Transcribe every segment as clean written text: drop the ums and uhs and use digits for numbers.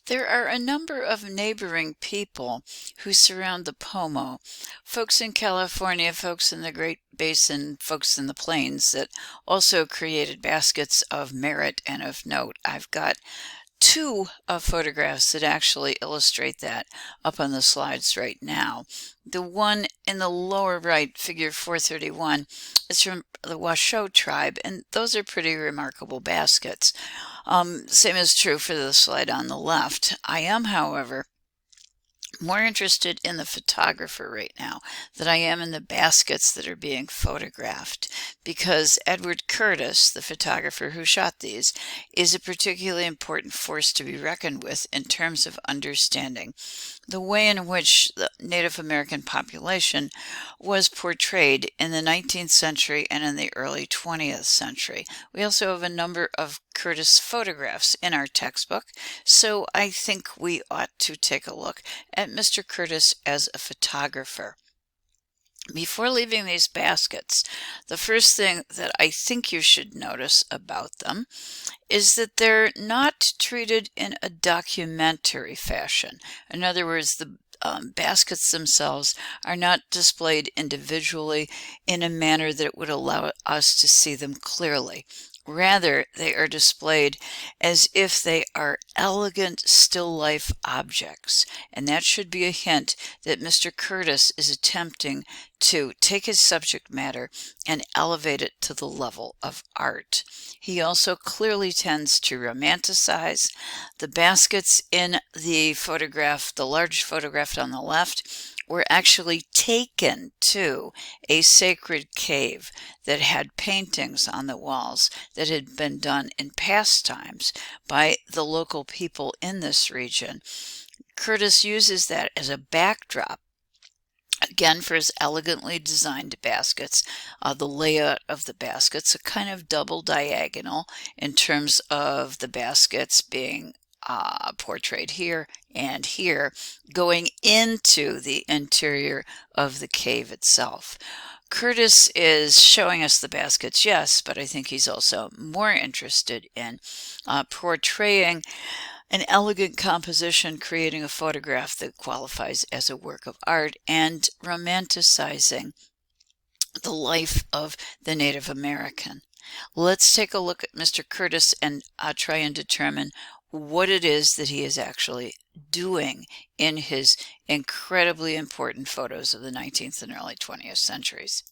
There are a number of neighboring people who surround the Pomo, folks in California, folks in the Great Basin, folks in the plains that also created baskets of merit and of note. I've got two photographs that actually illustrate that up on the slides right now. The one in the lower right, figure 431, is from the Washoe tribe, and those are pretty remarkable baskets. Same is true for the slide on the left. I am, however, more interested in the photographer right now than I am in the baskets that are being photographed, because Edward Curtis, the photographer who shot these, is a particularly important force to be reckoned with in terms of understanding the way in which the Native American population was portrayed in the 19th century and in the early 20th century. We also have a number of Curtis photographs in our textbook, so I think we ought to take a look at Mr. Curtis as a photographer. Before leaving these baskets, the first thing that I think you should notice about them is that they're not treated in a documentary fashion. In other words, the baskets themselves are not displayed individually in a manner that would allow us to see them clearly. Rather, they are displayed as if they are elegant still life objects, and that should be a hint that Mr. Curtis is attempting to take his subject matter and elevate it to the level of art. He also clearly tends to romanticize. The baskets in the photograph, the large photograph on the left, were actually taken to a sacred cave that had paintings on the walls that had been done in past times by the local people in this region. Curtis uses that as a backdrop, again, for his elegantly designed baskets. The layout of the baskets, a kind of double diagonal in terms of the baskets being portrayed here and here, going into the interior of the cave itself. Curtis is showing us the baskets, yes, but I think he's also more interested in portraying an elegant composition, creating a photograph that qualifies as a work of art, and romanticizing the life of the Native American. Let's take a look at Mr. Curtis and try and determine what it is that he is actually doing in his incredibly important photos of the 19th and early 20th centuries.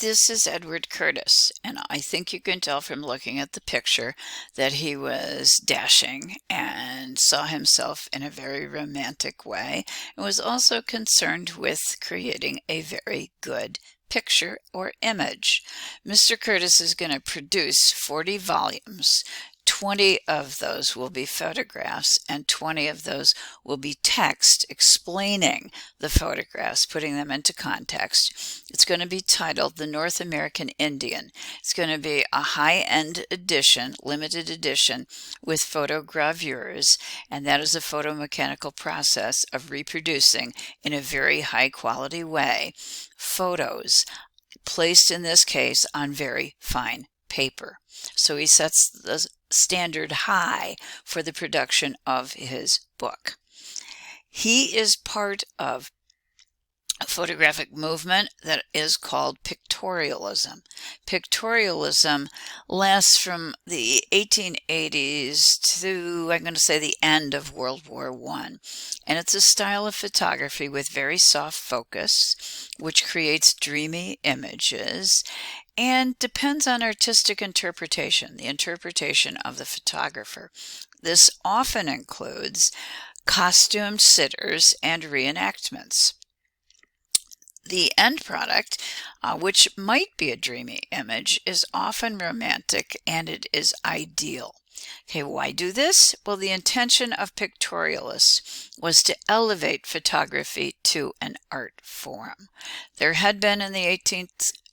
This is Edward Curtis, and I think you can tell from looking at the picture that he was dashing and saw himself in a very romantic way, and was also concerned with creating a very good picture or image. Mr. Curtis is going to produce 40 volumes. 20 of those will be photographs, and 20 of those will be text explaining the photographs, putting them into context. It's going to be titled The North American Indian. It's going to be a high-end edition, limited edition, with photogravures, and that is a photomechanical process of reproducing in a very high-quality way photos placed, in this case, on very fine paper. So he sets the standard high for the production of his book. He is part of a photographic movement that is called pictorialism. Pictorialism lasts from the 1880s to, I'm going to say, the end of World War I. And it's a style of photography with very soft focus, which creates dreamy images and depends on artistic interpretation, the interpretation of the photographer. This often includes costumed sitters and reenactments. The end product, which might be a dreamy image, is often romantic, and it is ideal. Okay, why do this? Well, the intention of pictorialists was to elevate photography to an art form. There had been in the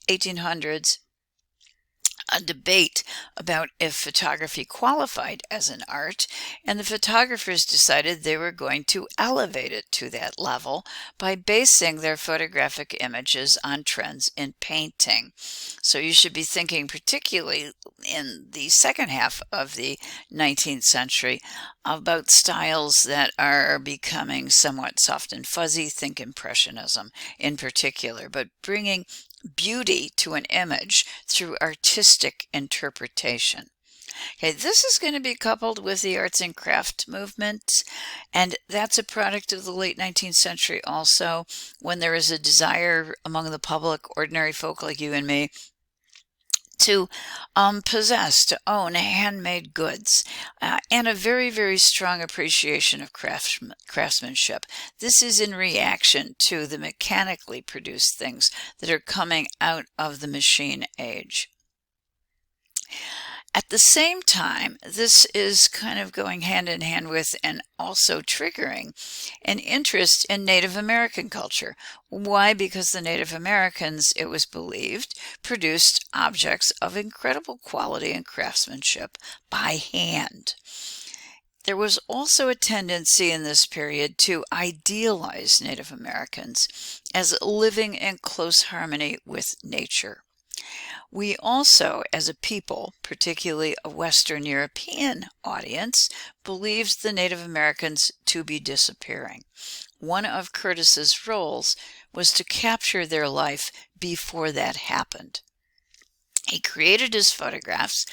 1800s a debate about if photography qualified as an art, and the photographers decided they were going to elevate it to that level by basing their photographic images on trends in painting. So you should be thinking, particularly in the second half of the 19th century, about styles that are becoming somewhat soft and fuzzy. Think Impressionism in particular, but bringing beauty to an image through artistic interpretation. Okay, this is going to be coupled with the arts and craft movement, and that's a product of the late 19th century also, when there is a desire among the public, ordinary folk like you and me, to possess, to own handmade goods, and a very, very strong appreciation of craftsmanship. This is in reaction to the mechanically produced things that are coming out of the machine age. At the same time, this is kind of going hand in hand with and also triggering an interest in Native American culture. Why? Because the Native Americans, it was believed, produced objects of incredible quality and craftsmanship by hand. There was also a tendency in this period to idealize Native Americans as living in close harmony with nature. We also, as a people, particularly a Western European audience, believed the Native Americans to be disappearing. One of Curtis's roles was to capture their life before that happened. He created his photographs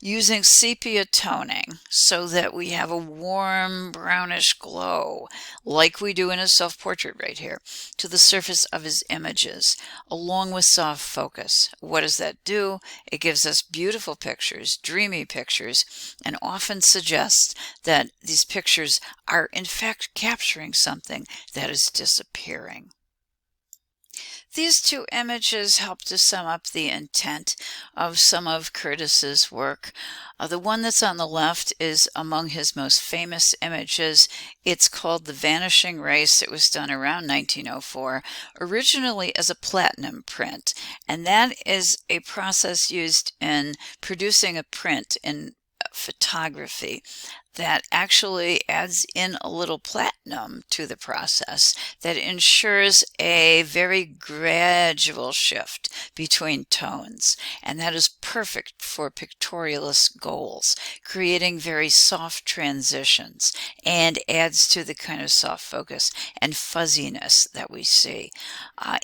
using sepia toning so that we have a warm brownish glow, like we do in a self-portrait right here, to the surface of his images, along with soft focus. What does that do? It gives us beautiful pictures, dreamy pictures, and often suggests that these pictures are in fact capturing something that is disappearing. These two images help to sum up the intent of some of Curtis's work. The one that's on the left is among his most famous images. It's called The Vanishing Race. It was done around 1904, originally as a platinum print, and that is a process used in producing a print in photography that actually adds in a little platinum to the process that ensures a very gradual shift between tones, and that is perfect for pictorialist goals, creating very soft transitions, and adds to the kind of soft focus and fuzziness that we see.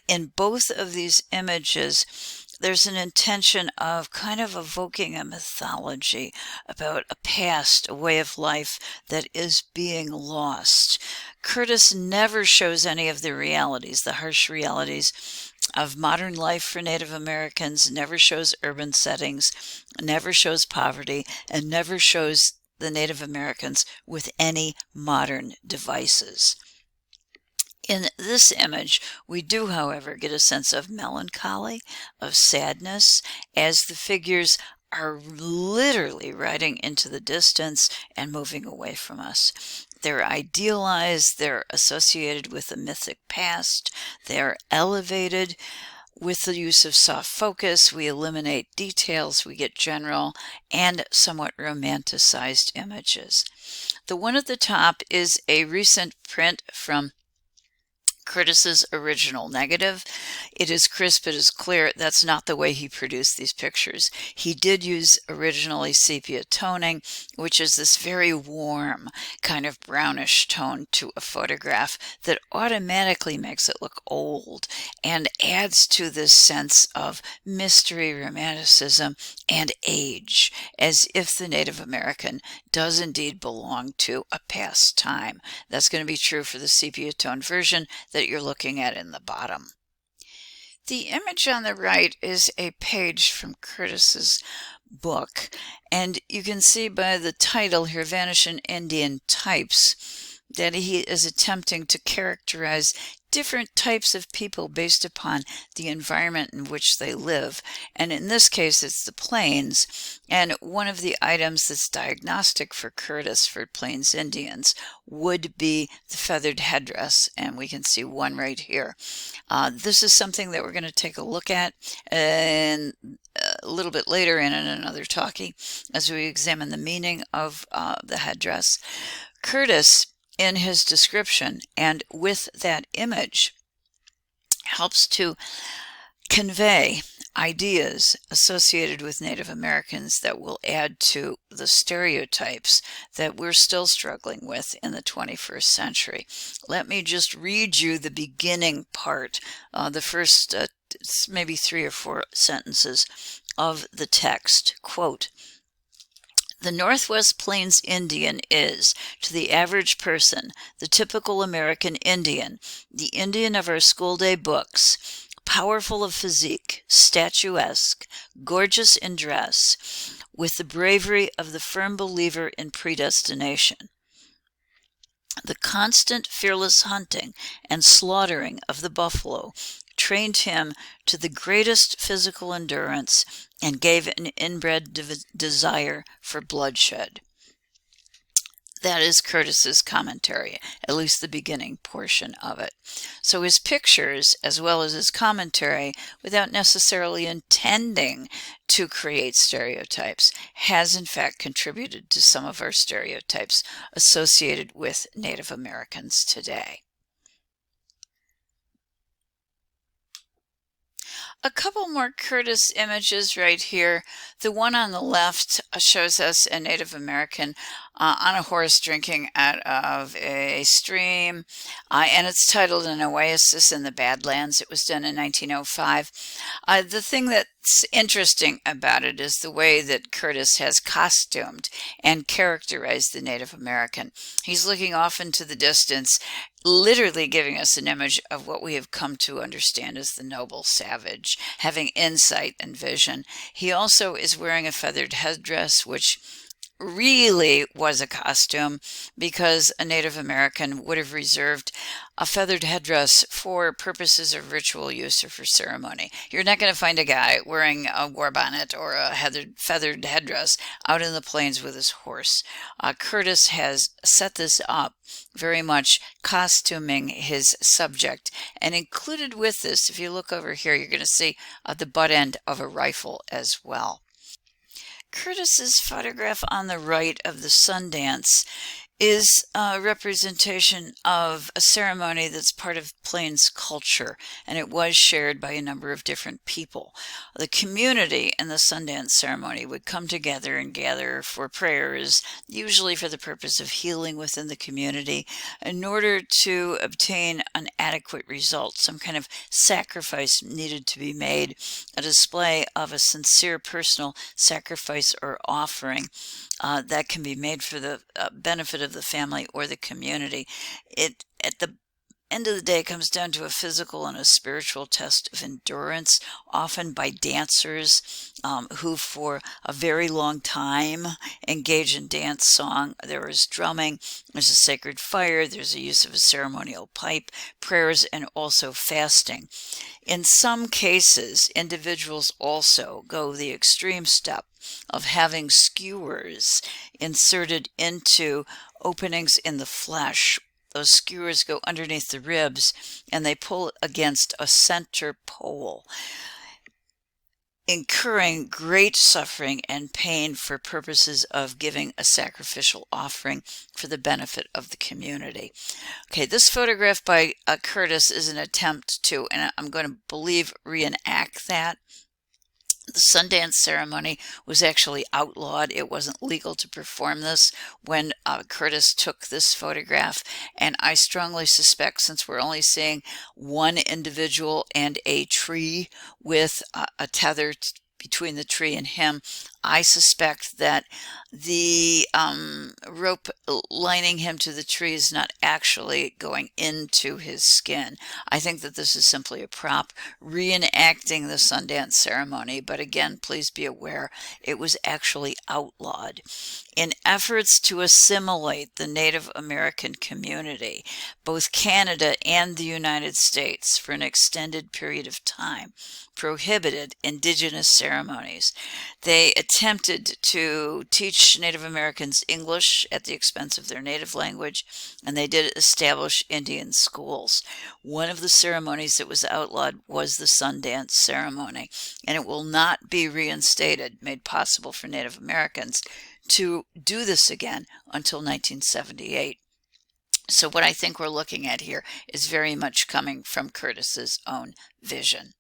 In both of these images, there's an intention of kind of evoking a mythology about a past, a way of life that is being lost. Curtis never shows any of the realities, the harsh realities of modern life for Native Americans, never shows urban settings, never shows poverty, and never shows the Native Americans with any modern devices. In this image, we do, however, get a sense of melancholy, of sadness, as the figures are literally riding into the distance and moving away from us. They're idealized, they're associated with a mythic past, they're elevated. With the use of soft focus, we eliminate details, we get general and somewhat romanticized images. The one at the top is a recent print from Curtis's original negative. It is crisp, it is clear. That's not the way he produced these pictures. He did use originally sepia toning, which is this very warm kind of brownish tone to a photograph that automatically makes it look old and adds to this sense of mystery, romanticism, and age, as if the Native American does indeed belong to a past time. That's going to be true for the sepia tone version that you're looking at in the bottom. The image on the right is a page from Curtis's book, and you can see by the title here, Vanishing Indian Types, that he is attempting to characterize different types of people based upon the environment in which they live. And in this case, it's the Plains. And one of the items that's diagnostic for Curtis for Plains Indians would be the feathered headdress. And we can see one right here. This is something that we're going to take a look at in a little bit later in another talkie as we examine the meaning of the headdress. Curtis, in his description and with that image, helps to convey ideas associated with Native Americans that will add to the stereotypes that we're still struggling with in the 21st century. Let me just read you the beginning part, the first maybe 3 or 4 sentences of the text. Quote, "The Northwest Plains Indian is, to the average person, the typical American Indian, the Indian of our school day books, powerful of physique, statuesque, gorgeous in dress, with the bravery of the firm believer in predestination. The constant, fearless hunting and slaughtering of the buffalo trained him to the greatest physical endurance and gave an inbred desire for bloodshed." That is Curtis's commentary, at least the beginning portion of it. So his pictures, as well as his commentary, without necessarily intending to create stereotypes, has in fact contributed to some of our stereotypes associated with Native Americans today. A couple more Curtis images right here. The one on the left shows us a Native American on a horse drinking out of a stream, and it's titled An Oasis in the Badlands. It was done in 1905. The thing that's interesting about it is the way that Curtis has costumed and characterized the Native American. He's looking off into the distance, literally giving us an image of what we have come to understand as the noble savage, having insight and vision. He also is wearing a feathered headdress, which really was a costume, because a Native American would have reserved a feathered headdress for purposes of ritual use or for ceremony. You're not going to find a guy wearing a war bonnet or a feathered headdress out in the plains with his horse. Curtis has set this up very much costuming his subject, and included with this, if you look over here, you're going to see the butt end of a rifle as well. Curtis's photograph on the right of the Sundance is a representation of a ceremony that's part of Plains culture, and it was shared by a number of different people. The community in the Sundance ceremony would come together and gather for prayers, usually for the purpose of healing within the community, in order to obtain an adequate result. Some kind of sacrifice needed to be made, a display of a sincere personal sacrifice or offering that can be made for the benefit of the family or the community. It, at the end of the day, comes down to a physical and a spiritual test of endurance, often by dancers who for a very long time engage in dance song. There is drumming, there's a sacred fire, there's a use of a ceremonial pipe, prayers, and also fasting. In some cases, individuals also go the extreme step of having skewers inserted into openings in the flesh. Those skewers go underneath the ribs and they pull against a center pole, incurring great suffering and pain for purposes of giving a sacrificial offering for the benefit of the community. Okay, this photograph by Curtis is an attempt to, and I'm going to believe, reenact that. The Sundance ceremony was actually outlawed. It wasn't legal to perform this when Curtis took this photograph. And I strongly suspect, since we're only seeing one individual and a tree with a tether between the tree and him, I suspect that the rope lining him to the tree is not actually going into his skin. I think that this is simply a prop reenacting the Sundance ceremony, but again, please be aware it was actually outlawed. In efforts to assimilate the Native American community, both Canada and the United States, for an extended period of time, prohibited indigenous ceremonies. They attempted to teach Native Americans English at the expense of their native language, and they did establish Indian schools. One of the ceremonies that was outlawed was the Sundance ceremony, and it will not be reinstated, made possible for Native Americans to do this again until 1978. So what I think we're looking at here is very much coming from Curtis's own vision.